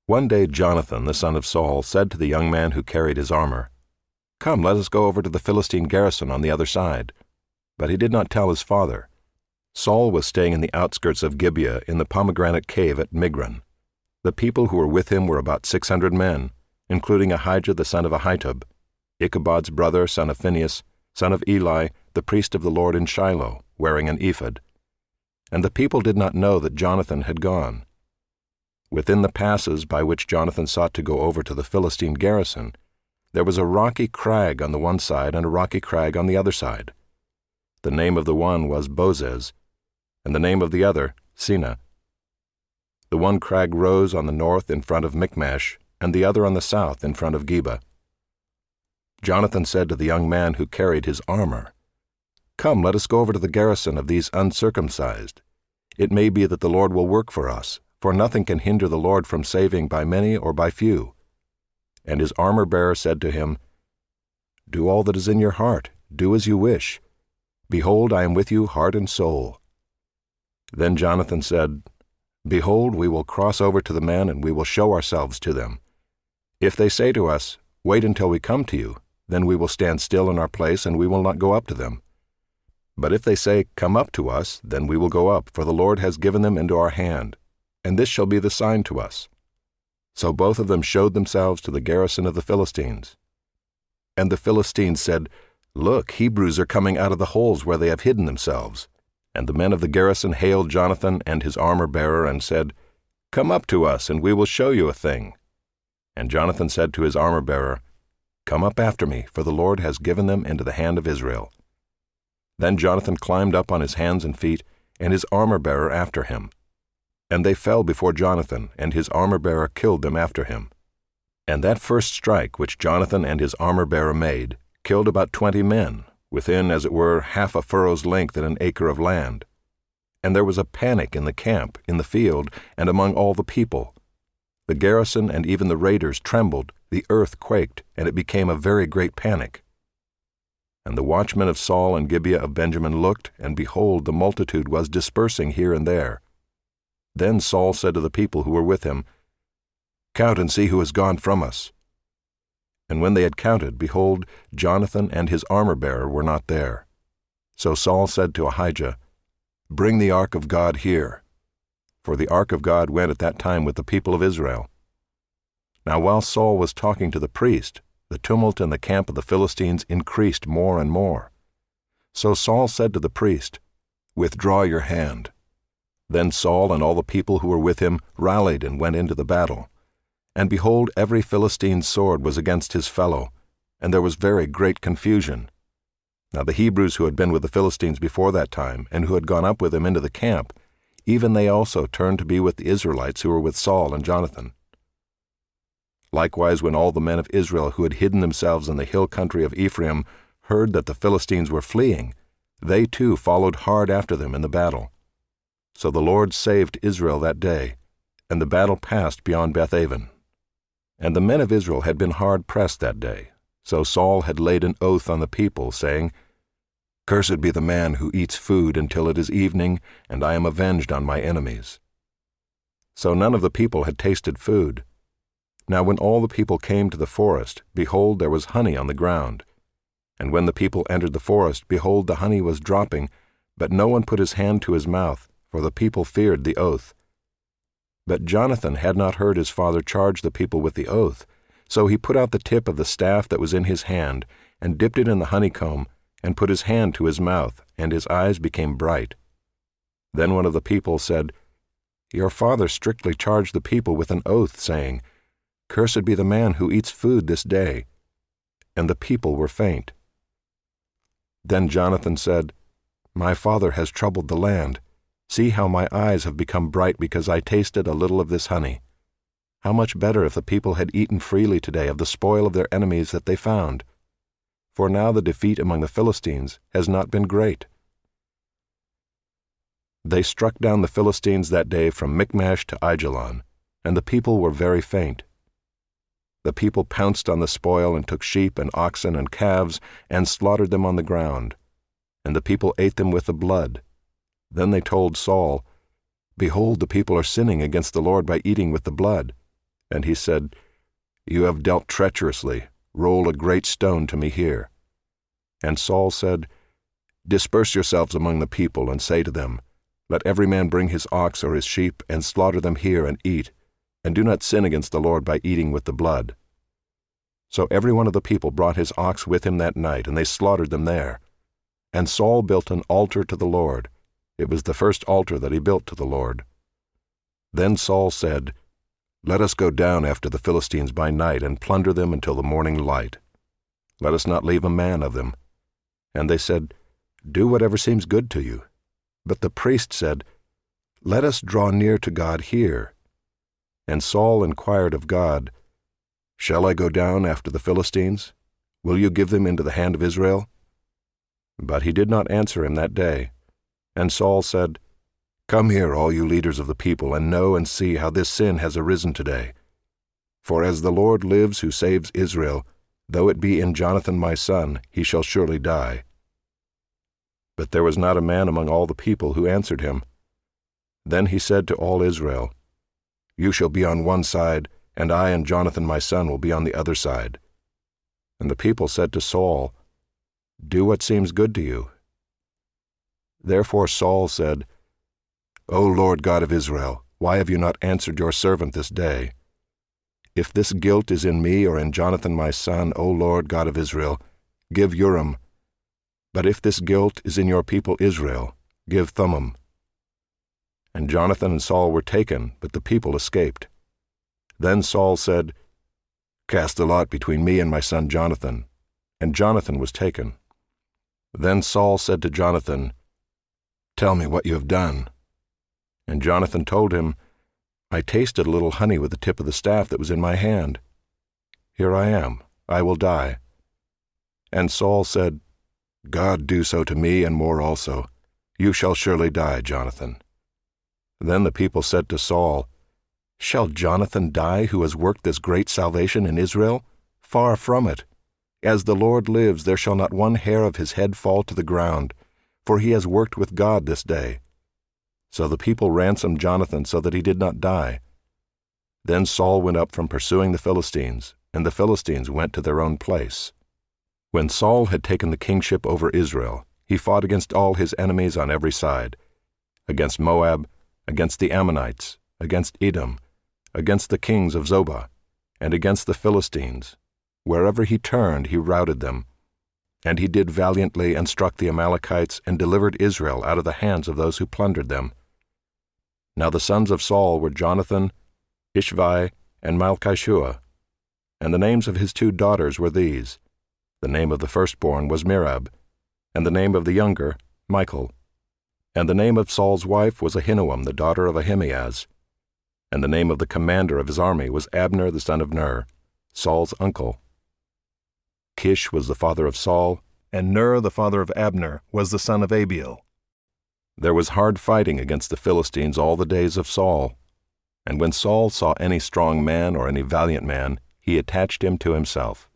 One day Jonathan, the son of Saul, said to the young man who carried his armor, "Come, let us go over to the Philistine garrison on the other side." But he did not tell his father. Saul was staying in the outskirts of Gibeah in the pomegranate cave at Migron. The people who were with him were about 600 men, including Ahijah the son of Ahitub, Ichabod's brother, son of Phinehas, son of Eli, the priest of the Lord in Shiloh, wearing an ephod. And the people did not know that Jonathan had gone. Within the passes by which Jonathan sought to go over to the Philistine garrison, there was a rocky crag on the one side and a rocky crag on the other side. The name of the one was Bozez, and the name of the other, Seneh. The one crag rose on the north in front of Michmash, and the other on the south in front of Geba. Jonathan said to the young man who carried his armor, "Come, let us go over to the garrison of these uncircumcised. It may be that the Lord will work for us, for nothing can hinder the Lord from saving by many or by few." And his armor-bearer said to him, "Do all that is in your heart, do as you wish. Behold, I am with you heart and soul." Then Jonathan said, "Behold, we will cross over to the men, and we will show ourselves to them. If they say to us, 'Wait until we come to you,' then we will stand still in our place, and we will not go up to them. But if they say, 'Come up to us,' then we will go up, for the Lord has given them into our hand, and this shall be the sign to us." So both of them showed themselves to the garrison of the Philistines. And the Philistines said, "Look, Hebrews are coming out of the holes where they have hidden themselves." And the men of the garrison hailed Jonathan and his armor-bearer and said, "Come up to us, and we will show you a thing." And Jonathan said to his armor-bearer, "Come up after me, for the Lord has given them into the hand of Israel." Then Jonathan climbed up on his hands and feet, and his armor-bearer after him. And they fell before Jonathan, and his armor-bearer killed them after him. And that first strike which Jonathan and his armor-bearer made killed about 20 men, within, as it were, half a furrow's length in an acre of land. And there was a panic in the camp, in the field, and among all the people. The garrison and even the raiders trembled, the earth quaked, and it became a very great panic. And the watchmen of Saul and Gibeah of Benjamin looked, and behold, the multitude was dispersing here and there. Then Saul said to the people who were with him, "Count and see who has gone from us." And when they had counted, behold, Jonathan and his armor-bearer were not there. So Saul said to Ahijah, "Bring the ark of God here." For the ark of God went at that time with the people of Israel. Now while Saul was talking to the priest, the tumult in the camp of the Philistines increased more and more. So Saul said to the priest, "Withdraw your hand." Then Saul and all the people who were with him rallied and went into the battle. And behold, every Philistine's sword was against his fellow, and there was very great confusion. Now the Hebrews who had been with the Philistines before that time, and who had gone up with them into the camp, even they also turned to be with the Israelites who were with Saul and Jonathan. Likewise, when all the men of Israel who had hidden themselves in the hill country of Ephraim heard that the Philistines were fleeing, they too followed hard after them in the battle. So the Lord saved Israel that day, and the battle passed beyond Bethaven. And the men of Israel had been hard pressed that day, so Saul had laid an oath on the people, saying, "Cursed be the man who eats food until it is evening, and I am avenged on my enemies." So none of the people had tasted food. Now when all the people came to the forest, behold, there was honey on the ground. And when the people entered the forest, behold, the honey was dropping, but no one put his hand to his mouth, for the people feared the oath. But Jonathan had not heard his father charge the people with the oath, so he put out the tip of the staff that was in his hand, and dipped it in the honeycomb, and put his hand to his mouth, and his eyes became bright. Then one of the people said, "Your father strictly charged the people with an oath, saying, 'Cursed be the man who eats food this day.' And the people were faint." Then Jonathan said, "My father has troubled the land. See how my eyes have become bright because I tasted a little of this honey. How much better if the people had eaten freely today of the spoil of their enemies that they found. For now the defeat among the Philistines has not been great." They struck down the Philistines that day from Michmash to Aijalon, and the people were very faint. The people pounced on the spoil and took sheep and oxen and calves and slaughtered them on the ground, and the people ate them with the blood. Then they told Saul, "Behold, the people are sinning against the Lord by eating with the blood. And he said, "You have dealt treacherously. Roll a great stone to me here." And Saul said, "Disperse yourselves among the people, and say to them, Let every man bring his ox or his sheep, and slaughter them here and eat, and do not sin against the Lord by eating with the blood." So every one of the people brought his ox with him that night, and they slaughtered them there. And Saul built an altar to the Lord. It was the first altar that he built to the Lord. Then Saul said, "Let us go down after the Philistines by night, and plunder them until the morning light. Let us not leave a man of them." And they said, "Do whatever seems good to you." But the priest said, "Let us draw near to God here." And Saul inquired of God, "Shall I go down after the Philistines? Will you give them into the hand of Israel?" But he did not answer him that day. And Saul said, "Come here, all you leaders of the people, and know and see how this sin has arisen today. For as the Lord lives who saves Israel, though it be in Jonathan my son, he shall surely die." But there was not a man among all the people who answered him. Then he said to all Israel, "You shall be on one side, and I and Jonathan my son will be on the other side." And the people said to Saul, "Do what seems good to you." Therefore Saul said, "O Lord God of Israel, why have you not answered your servant this day? If this guilt is in me or in Jonathan my son, O Lord God of Israel, give Urim. But if this guilt is in your people Israel, give Thummim." And Jonathan and Saul were taken, but the people escaped. Then Saul said, "Cast a lot between me and my son Jonathan." And Jonathan was taken. Then Saul said to Jonathan, "Tell me what you have done." And Jonathan told him, "I tasted a little honey with the tip of the staff that was in my hand. Here I am, I will die." And Saul said, "God do so to me and more also. You shall surely die, Jonathan." Then the people said to Saul, "Shall Jonathan die who has worked this great salvation in Israel? Far from it. As the Lord lives, there shall not one hair of his head fall to the ground, for he has worked with God this day." So the people ransomed Jonathan so that he did not die. Then Saul went up from pursuing the Philistines, and the Philistines went to their own place. When Saul had taken the kingship over Israel, he fought against all his enemies on every side, against Moab, against the Ammonites, against Edom, against the kings of Zobah, and against the Philistines. Wherever he turned, he routed them. And he did valiantly and struck the Amalekites and delivered Israel out of the hands of those who plundered them. Now the sons of Saul were Jonathan, Ishvi, and Malchishua. And the names of his 2 daughters were these. The name of the firstborn was Merab, and the name of the younger, Michal. And the name of Saul's wife was Ahinoam, the daughter of Ahimaaz. And the name of the commander of his army was Abner the son of Ner, Saul's uncle. Kish was the father of Saul, and Ner the father of Abner was the son of Abiel. There was hard fighting against the Philistines all the days of Saul. And when Saul saw any strong man or any valiant man, he attached him to himself.